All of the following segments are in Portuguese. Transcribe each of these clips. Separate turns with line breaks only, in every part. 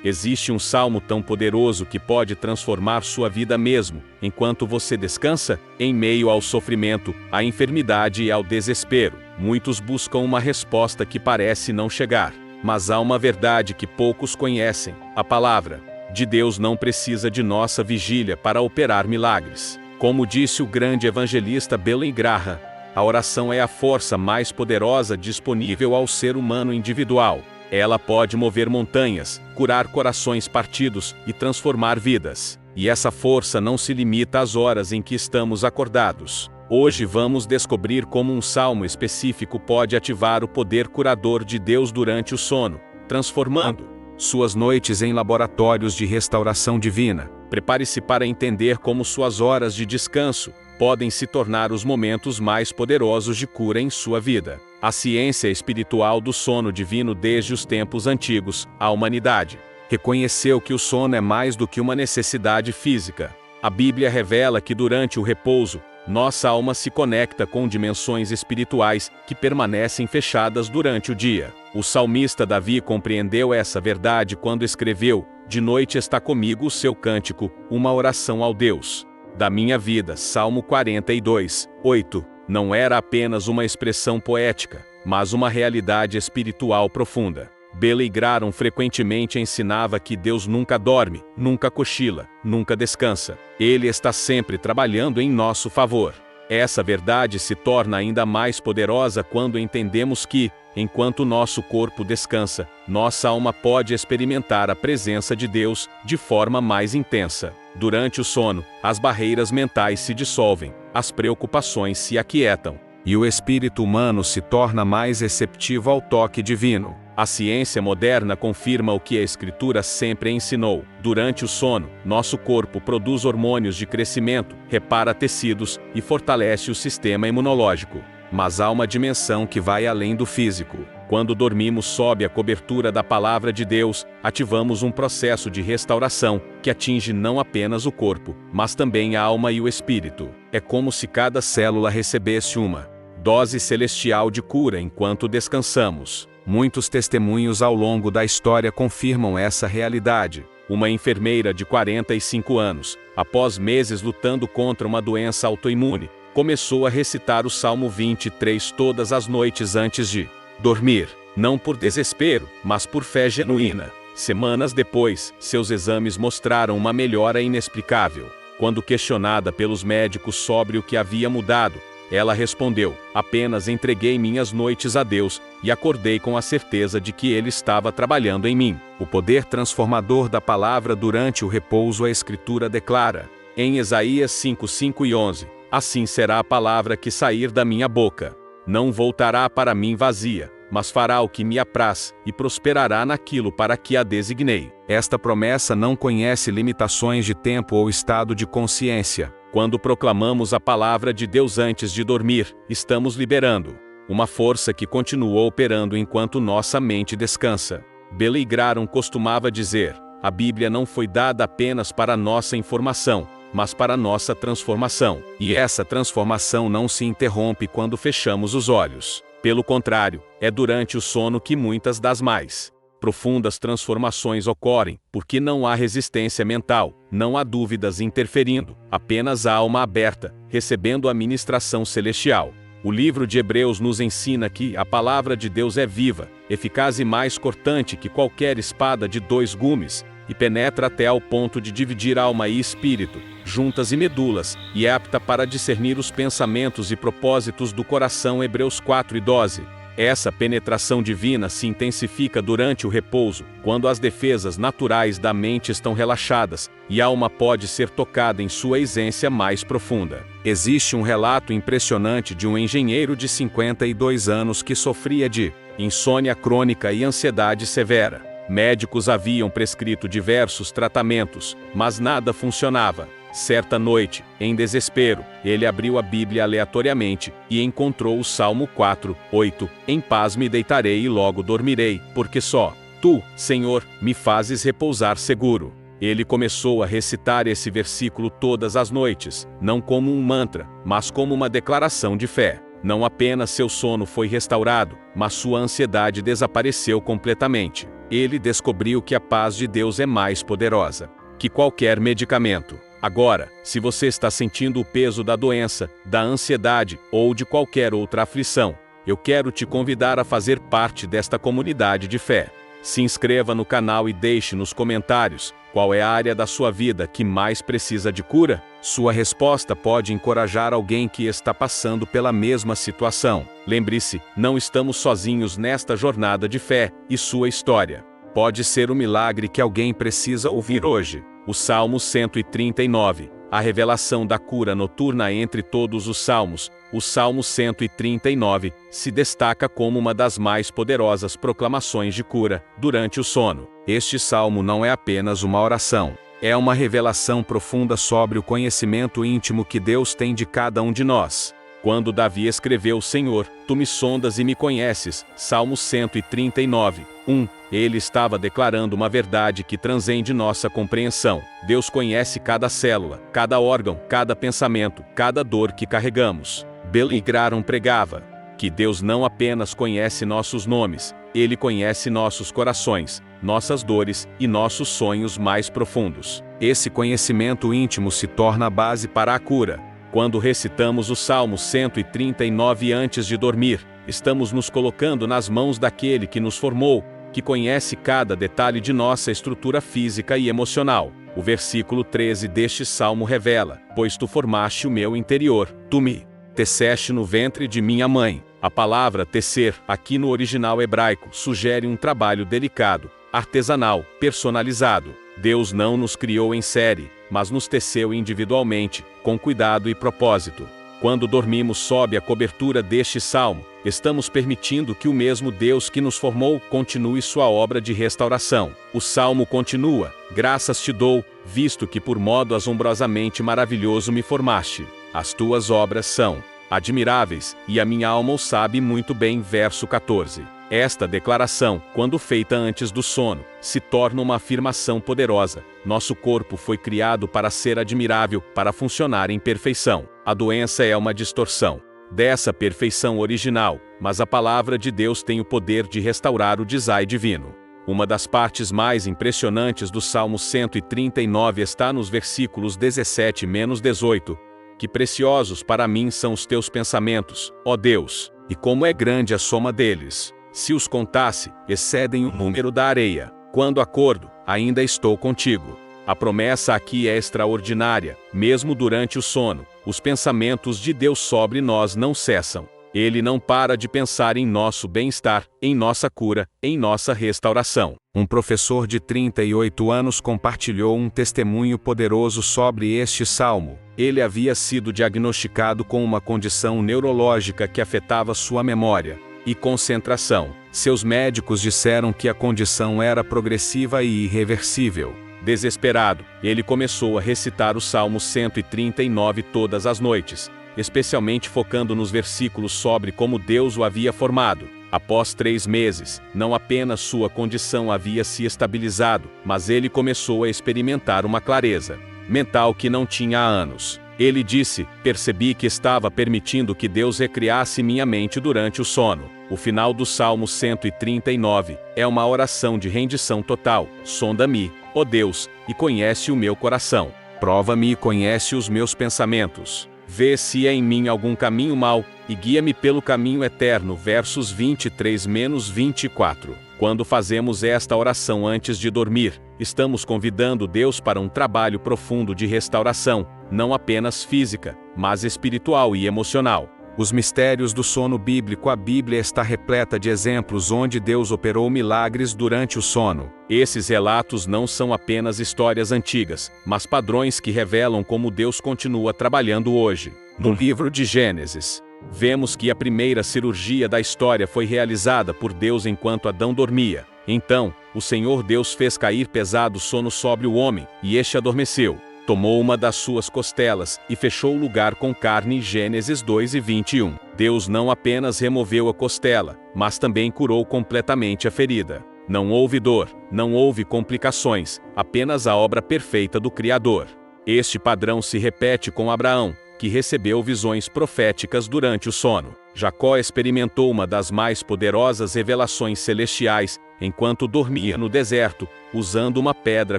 Existe um salmo tão poderoso que pode transformar sua vida mesmo, enquanto você descansa? Em meio ao sofrimento, à enfermidade e ao desespero, muitos buscam uma resposta que parece não chegar. Mas há uma verdade que poucos conhecem: a palavra de Deus não precisa de nossa vigília para operar milagres. Como disse o grande evangelista Billy Graham, a oração é a força mais poderosa disponível ao ser humano individual. Ela pode mover montanhas, curar corações partidos e transformar vidas. E essa força não se limita às horas em que estamos acordados. Hoje vamos descobrir como um salmo específico pode ativar o poder curador de Deus durante o sono, transformando suas noites em laboratórios de restauração divina. Prepare-se para entender como suas horas de descanso podem se tornar os momentos mais poderosos de cura em sua vida. A ciência espiritual do sono divino desde os tempos antigos, a humanidade reconheceu que o sono é mais do que uma necessidade física. A Bíblia revela que durante o repouso, nossa alma se conecta com dimensões espirituais que permanecem fechadas durante o dia. O salmista Davi compreendeu essa verdade quando escreveu: "De noite está comigo o seu cântico, uma oração ao Deus da minha vida." Salmo 42, 8. Não era apenas uma expressão poética, mas uma realidade espiritual profunda. Billy Graham frequentemente ensinava que Deus nunca dorme, nunca cochila, nunca descansa. Ele está sempre trabalhando em nosso favor. Essa verdade se torna ainda mais poderosa quando entendemos que, enquanto nosso corpo descansa, nossa alma pode experimentar a presença de Deus de forma mais intensa. Durante o sono, as barreiras mentais se dissolvem, as preocupações se aquietam, e o espírito humano se torna mais receptivo ao toque divino. A ciência moderna confirma o que a Escritura sempre ensinou. Durante o sono, nosso corpo produz hormônios de crescimento, repara tecidos e fortalece o sistema imunológico. Mas há uma dimensão que vai além do físico. Quando dormimos sob a cobertura da Palavra de Deus, ativamos um processo de restauração que atinge não apenas o corpo, mas também a alma e o espírito. É como se cada célula recebesse uma dose celestial de cura enquanto descansamos. Muitos testemunhos ao longo da história confirmam essa realidade. Uma enfermeira de 45 anos, após meses lutando contra uma doença autoimune, começou a recitar o Salmo 23 todas as noites antes de dormir, não por desespero, mas por fé genuína. Semanas depois, seus exames mostraram uma melhora inexplicável. Quando questionada pelos médicos sobre o que havia mudado, ela respondeu: "Apenas entreguei minhas noites a Deus e acordei com a certeza de que Ele estava trabalhando em mim." O poder transformador da palavra durante o repouso. A Escritura declara, em Isaías 5, 5 e 11, "Assim será a palavra que sair da minha boca. Não voltará para mim vazia, mas fará o que me apraz, e prosperará naquilo para que a designei." Esta promessa não conhece limitações de tempo ou estado de consciência. Quando proclamamos a palavra de Deus antes de dormir, estamos liberando uma força que continua operando enquanto nossa mente descansa. Billy Graham costumava dizer: "A Bíblia não foi dada apenas para nossa informação, mas para nossa transformação. E essa transformação não se interrompe quando fechamos os olhos. Pelo contrário, é durante o sono que muitas das mais profundas transformações ocorrem, porque não há resistência mental, não há dúvidas interferindo, apenas a alma aberta, recebendo a ministração celestial." O livro de Hebreus nos ensina que a palavra de Deus é viva, eficaz e mais cortante que qualquer espada de 2 gumes, e penetra até ao ponto de dividir alma e espírito, juntas e medulas, e é apta para discernir os pensamentos e propósitos do coração. Hebreus 4 e 12. Essa penetração divina se intensifica durante o repouso, quando as defesas naturais da mente estão relaxadas, e a alma pode ser tocada em sua essência mais profunda. Existe um relato impressionante de um engenheiro de 52 anos que sofria de insônia crônica e ansiedade severa. Médicos haviam prescrito diversos tratamentos, mas nada funcionava. Certa noite, em desespero, ele abriu a Bíblia aleatoriamente e encontrou o Salmo 4, 8. "Em paz me deitarei e logo dormirei, porque só Tu, Senhor, me fazes repousar seguro." Ele começou a recitar esse versículo todas as noites, não como um mantra, mas como uma declaração de fé. Não apenas seu sono foi restaurado, mas sua ansiedade desapareceu completamente. ele descobriu que a paz de Deus é mais poderosa que qualquer medicamento. Agora, se você está sentindo o peso da doença, da ansiedade ou de qualquer outra aflição, eu quero te convidar a fazer parte desta comunidade de fé. Se inscreva no canal e deixe nos comentários qual é a área da sua vida que mais precisa de cura. Sua resposta pode encorajar alguém que está passando pela mesma situação. Lembre-se, não estamos sozinhos nesta jornada de fé, e sua história pode ser o milagre que alguém precisa ouvir hoje. O Salmo 139, a revelação da cura noturna entre todos os salmos. O Salmo 139 se destaca como uma das mais poderosas proclamações de cura durante o sono. Este salmo não é apenas uma oração, é uma revelação profunda sobre o conhecimento íntimo que Deus tem de cada um de nós. Quando Davi escreveu: Senhor, tu me sondas e me conheces, Salmo 139, 1, ele estava declarando uma verdade que transcende nossa compreensão. Deus conhece cada célula, cada órgão, cada pensamento, cada dor que carregamos. Billy Graham pregava que Deus não apenas conhece nossos nomes, Ele conhece nossos corações, nossas dores e nossos sonhos mais profundos. Esse conhecimento íntimo se torna a base para a cura. Quando recitamos o Salmo 139 antes de dormir, estamos nos colocando nas mãos daquele que nos formou, que conhece cada detalhe de nossa estrutura física e emocional. O versículo 13 deste salmo revela: Pois tu formaste o meu interior, tu me teceste no ventre de minha mãe. A palavra tecer, aqui no original hebraico, sugere um trabalho delicado, artesanal, personalizado. Deus não nos criou em série, mas nos teceu individualmente, com cuidado e propósito. Quando dormimos sob a cobertura deste salmo, estamos permitindo que o mesmo Deus que nos formou continue sua obra de restauração. O salmo continua: Graças te dou, visto que por modo assombrosamente maravilhoso me formaste. As tuas obras são admiráveis, e a minha alma o sabe muito bem. Verso 14. Esta declaração, quando feita antes do sono, se torna uma afirmação poderosa. Nosso corpo foi criado para ser admirável, para funcionar em perfeição. A doença é uma distorção dessa perfeição original, mas a palavra de Deus tem o poder de restaurar o design divino. Uma das partes mais impressionantes do Salmo 139 está nos versículos 17-18. Que preciosos para mim são os teus pensamentos, ó Deus, e como é grande a soma deles. Se os contasse, excedem o número da areia. Quando acordo, ainda estou contigo. A promessa aqui é extraordinária. Mesmo durante o sono, os pensamentos de Deus sobre nós não cessam. Ele não para de pensar em nosso bem-estar, em nossa cura, em nossa restauração. Um professor de 38 anos compartilhou um testemunho poderoso sobre este salmo. Ele havia sido diagnosticado com uma condição neurológica que afetava sua memória e concentração. Seus médicos disseram que a condição era progressiva e irreversível. Desesperado, ele começou a recitar o Salmo 139 todas as noites, especialmente focando nos versículos sobre como Deus o havia formado. Após 3 meses, não apenas sua condição havia se estabilizado, mas ele começou a experimentar uma clareza mental que não tinha há anos. Ele disse: percebi que estava permitindo que Deus recriasse minha mente durante o sono. O final do Salmo 139 é uma oração de rendição total. Sonda-me, ó Deus, e conhece o meu coração. Prova-me e conhece os meus pensamentos. Vê se é em mim algum caminho mau, e guia-me pelo caminho eterno. Versos 23-24. Quando fazemos esta oração antes de dormir, estamos convidando Deus para um trabalho profundo de restauração, não apenas física, mas espiritual e emocional. Os mistérios do sono bíblico. A Bíblia está repleta de exemplos onde Deus operou milagres durante o sono. Esses relatos não são apenas histórias antigas, mas padrões que revelam como Deus continua trabalhando hoje. No livro de Gênesis, vemos que a primeira cirurgia da história foi realizada por Deus enquanto Adão dormia. Então, o Senhor Deus fez cair pesado sono sobre o homem, e este adormeceu. Tomou uma das suas costelas e fechou o lugar com carne. Gênesis 2:21. Deus não apenas removeu a costela, mas também curou completamente a ferida. Não houve dor, não houve complicações, apenas a obra perfeita do Criador. Este padrão se repete com Abraão, que recebeu visões proféticas durante o sono. Jacó experimentou uma das mais poderosas revelações celestiais enquanto dormia no deserto, usando uma pedra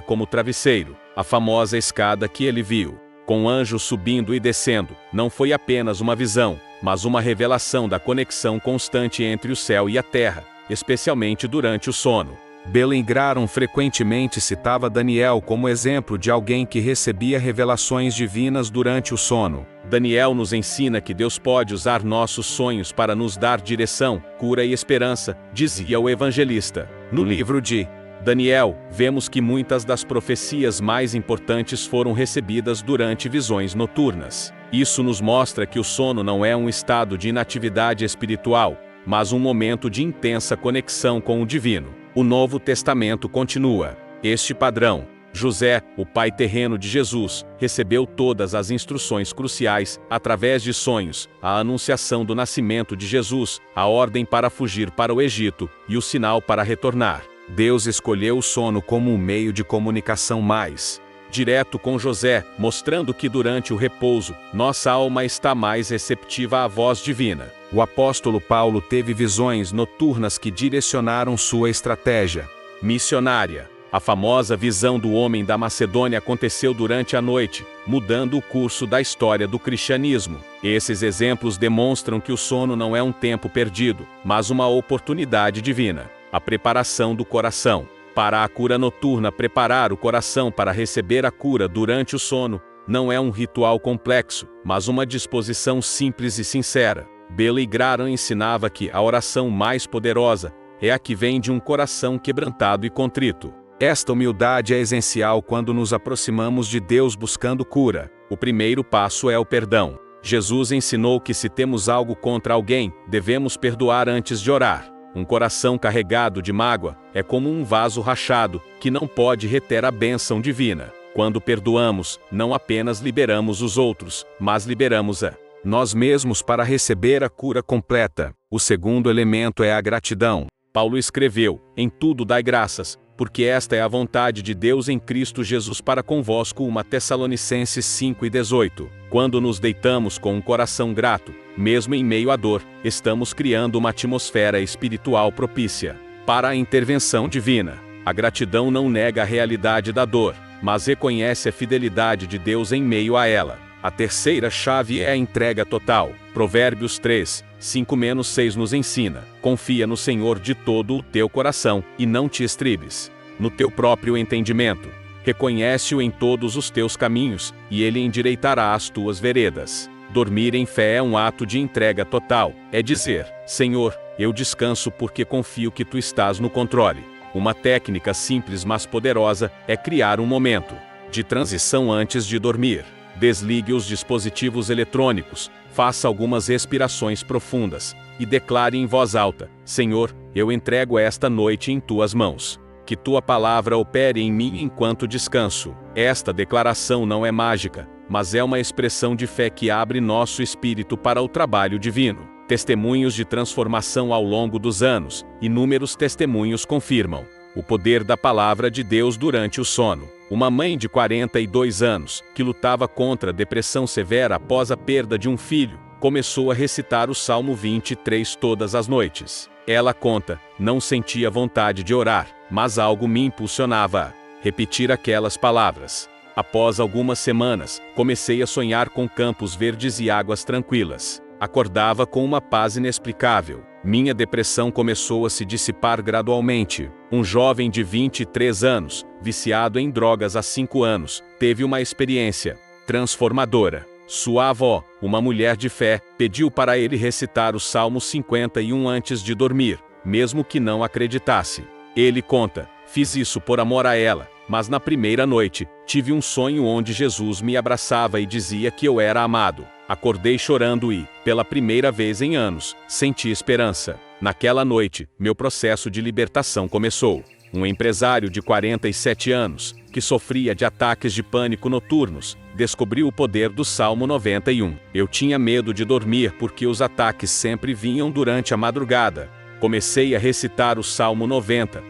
como travesseiro. A famosa escada que ele viu, com anjos subindo e descendo, não foi apenas uma visão, mas uma revelação da conexão constante entre o céu e a terra, especialmente durante o sono. Billy Graham frequentemente citava Daniel como exemplo de alguém que recebia revelações divinas durante o sono. Daniel nos ensina que Deus pode usar nossos sonhos para nos dar direção, cura e esperança, dizia o evangelista. No livro de Daniel, vemos que muitas das profecias mais importantes foram recebidas durante visões noturnas. Isso nos mostra que o sono não é um estado de inatividade espiritual, mas um momento de intensa conexão com o divino. O Novo Testamento continua. Este padrão, José, o pai terreno de Jesus, recebeu todas as instruções cruciais, através de sonhos, a anunciação do nascimento de Jesus, a ordem para fugir para o Egito, e o sinal para retornar. Deus escolheu o sono como um meio de comunicação mais direto com José, mostrando que durante o repouso, nossa alma está mais receptiva à voz divina. O apóstolo Paulo teve visões noturnas que direcionaram sua estratégia missionária. A famosa visão do homem da Macedônia aconteceu durante a noite, mudando o curso da história do cristianismo. Esses exemplos demonstram que o sono não é um tempo perdido, mas uma oportunidade divina. A preparação do coração. Para a cura noturna, preparar o coração para receber a cura durante o sono não é um ritual complexo, mas uma disposição simples e sincera. Billy Graham ensinava que a oração mais poderosa é a que vem de um coração quebrantado e contrito. Esta humildade é essencial quando nos aproximamos de Deus buscando cura. O primeiro passo é o perdão. Jesus ensinou que se temos algo contra alguém, devemos perdoar antes de orar. Um coração carregado de mágoa é como um vaso rachado, que não pode reter a bênção divina. Quando perdoamos, não apenas liberamos os outros, mas liberamos a nós mesmos para receber a cura completa. O segundo elemento é a gratidão. Paulo escreveu: em tudo dai graças, porque esta é a vontade de Deus em Cristo Jesus para convosco. 1 Tessalonicenses 5:18. Quando nos deitamos com um coração grato, mesmo em meio à dor, estamos criando uma atmosfera espiritual propícia para a intervenção divina. A gratidão não nega a realidade da dor, mas reconhece a fidelidade de Deus em meio a ela. A terceira chave é a entrega total. Provérbios 3:5-6 nos ensina: confia no Senhor de todo o teu coração, e não te estribes no teu próprio entendimento. Reconhece-o em todos os teus caminhos, e ele endireitará as tuas veredas. Dormir em fé é um ato de entrega total. É dizer: Senhor, eu descanso porque confio que tu estás no controle. Uma técnica simples mas poderosa é criar um momento de transição antes de dormir. Desligue os dispositivos eletrônicos, faça algumas respirações profundas e declare em voz alta: Senhor, eu entrego esta noite em tuas mãos. Que tua palavra opere em mim enquanto descanso. Esta declaração não é mágica, mas é uma expressão de fé que abre nosso espírito para o trabalho divino. Testemunhos de transformação ao longo dos anos. Inúmeros testemunhos confirmam o poder da palavra de Deus durante o sono. Uma mãe de 42 anos, que lutava contra a depressão severa após a perda de um filho, começou a recitar o Salmo 23 todas as noites. Ela conta: não sentia vontade de orar, mas algo me impulsionava a repetir aquelas palavras. Após algumas semanas, comecei a sonhar com campos verdes e águas tranquilas. Acordava com uma paz inexplicável. Minha depressão começou a se dissipar gradualmente. Um jovem de 23 anos, viciado em drogas há 5 anos, teve uma experiência transformadora. Sua avó, uma mulher de fé, pediu para ele recitar o Salmo 51 antes de dormir, mesmo que não acreditasse. Ele conta: fiz isso por amor a ela, mas na primeira noite, tive um sonho onde Jesus me abraçava e dizia que eu era amado. Acordei chorando e, pela primeira vez em anos, senti esperança. Naquela noite, meu processo de libertação começou. Um empresário de 47 anos, que sofria de ataques de pânico noturnos, descobriu o poder do Salmo 91. Eu tinha medo de dormir porque os ataques sempre vinham durante a madrugada. Comecei a recitar o Salmo 90,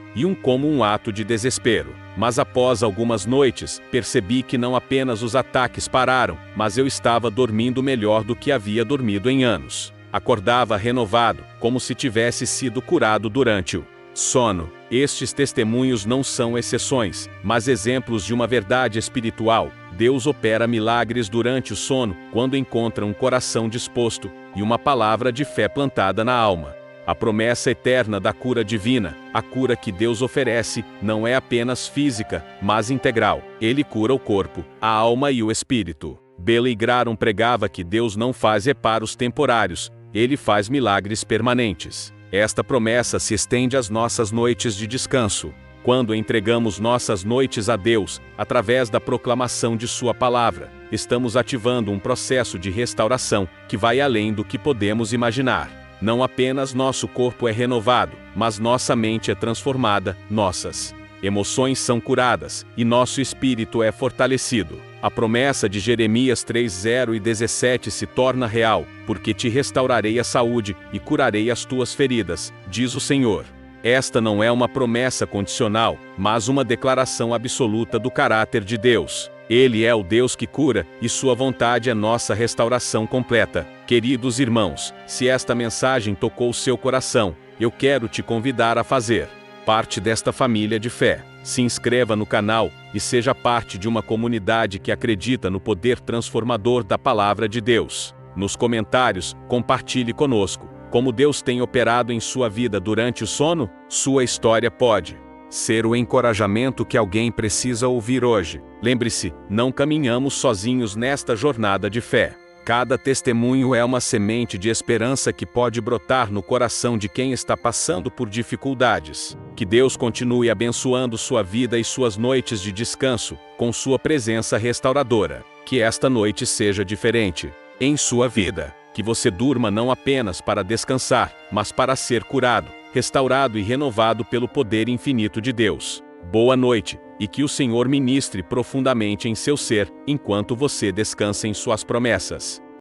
como um ato de desespero. Mas após algumas noites, percebi que não apenas os ataques pararam, mas eu estava dormindo melhor do que havia dormido em anos. Acordava renovado, como se tivesse sido curado durante o sono. Estes testemunhos não são exceções, mas exemplos de uma verdade espiritual. Deus opera milagres durante o sono, quando encontra um coração disposto e uma palavra de fé plantada na alma. A promessa eterna da cura divina, a cura que Deus oferece, não é apenas física, mas integral. Ele cura o corpo, a alma e o espírito. Billy Graham pregava que Deus não faz reparos temporários, ele faz milagres permanentes. Esta promessa se estende às nossas noites de descanso. Quando entregamos nossas noites a Deus, através da proclamação de Sua palavra, estamos ativando um processo de restauração que vai além do que podemos imaginar. Não apenas nosso corpo é renovado, mas nossa mente é transformada, nossas emoções são curadas, e nosso espírito é fortalecido. A promessa de Jeremias 3:0-17 se torna real, porque te restaurarei a saúde e curarei as tuas feridas, diz o Senhor. Esta não é uma promessa condicional, mas uma declaração absoluta do caráter de Deus. Ele é o Deus que cura, e sua vontade é nossa restauração completa. Queridos irmãos, se esta mensagem tocou seu coração, eu quero te convidar a fazer parte desta família de fé. Se inscreva no canal e seja parte de uma comunidade que acredita no poder transformador da palavra de Deus. Nos comentários, compartilhe conosco como Deus tem operado em sua vida durante o sono. Sua história pode ser o encorajamento que alguém precisa ouvir hoje. Lembre-se, não caminhamos sozinhos nesta jornada de fé. Cada testemunho é uma semente de esperança que pode brotar no coração de quem está passando por dificuldades. Que Deus continue abençoando sua vida e suas noites de descanso, com sua presença restauradora. Que esta noite seja diferente em sua vida. Que você durma não apenas para descansar, mas para ser curado, restaurado e renovado pelo poder infinito de Deus. Boa noite, e que o Senhor ministre profundamente em seu ser, enquanto você descansa em suas promessas.